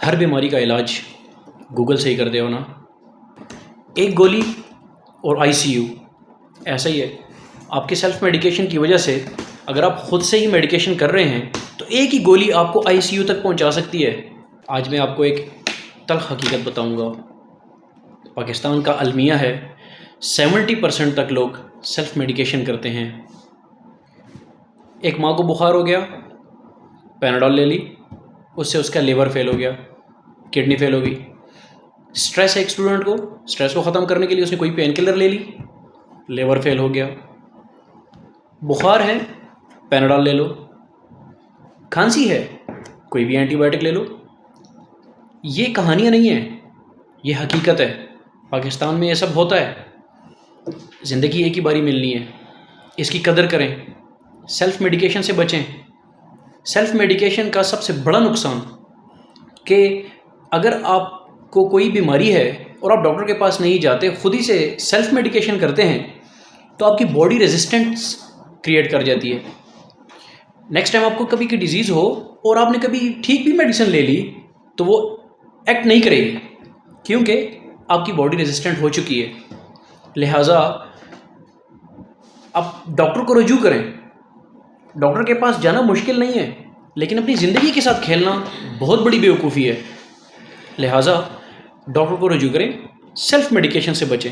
ہر بیماری کا علاج گوگل سے ہی کرتے ہو نا. ایک گولی اور آئی سی یو ایسا ہی ہے. آپ کے سیلف میڈیکیشن کی وجہ سے اگر آپ خود سے ہی میڈیکیشن کر رہے ہیں تو ایک ہی گولی آپ کو آئی سی یو تک پہنچا سکتی ہے. آج میں آپ کو ایک تلخ حقیقت بتاؤں گا. پاکستان کا المیہ ہے 70% تک لوگ سیلف میڈیکیشن کرتے ہیں. ایک ماں کو بخار ہو گیا، پیناڈول لے لی، اس سے اس کا لیور فیل ہو گیا، کڈنی فیل ہو گئی. اسٹریس ہے ایک اسٹوڈنٹ کو، اسٹریس کو ختم کرنے کے لیے اس نے کوئی پین کلر لے لی، لیور فیل ہو گیا. بخار ہے، پیناڈول لے لو. کھانسی ہے، کوئی بھی اینٹی بائیوٹک لے لو. یہ کہانیاں نہیں ہیں، یہ حقیقت ہے. پاکستان میں یہ سب ہوتا ہے. زندگی ایک ہی باری ملنی ہے، اس کی قدر کریں. سیلف میڈیکیشن سے بچیں. سیلف میڈیکیشن کا سب سے بڑا نقصان کہ اگر آپ کو کوئی بیماری ہے اور آپ ڈاکٹر کے پاس نہیں جاتے، خود ہی سے سیلف میڈیکیشن کرتے ہیں تو آپ کی باڈی ریزسٹنس کریٹ کر جاتی ہے. نیکسٹ ٹائم آپ کو کبھی کی ڈیزیز ہو اور آپ نے کبھی ٹھیک بھی میڈیسن لے لی تو وہ ایکٹ نہیں کرے گی، کیونکہ آپ کی باڈی ریزسٹنٹ ہو چکی ہے. لہٰذا آپ ڈاکٹر کو رجوع کریں. ڈاکٹر کے پاس جانا مشکل نہیں ہے، لیکن اپنی زندگی کے ساتھ کھیلنا بہت بڑی بیوقوفی ہے. لہٰذا ڈاکٹر کو رجوع کریں، سیلف میڈیکیشن سے بچیں.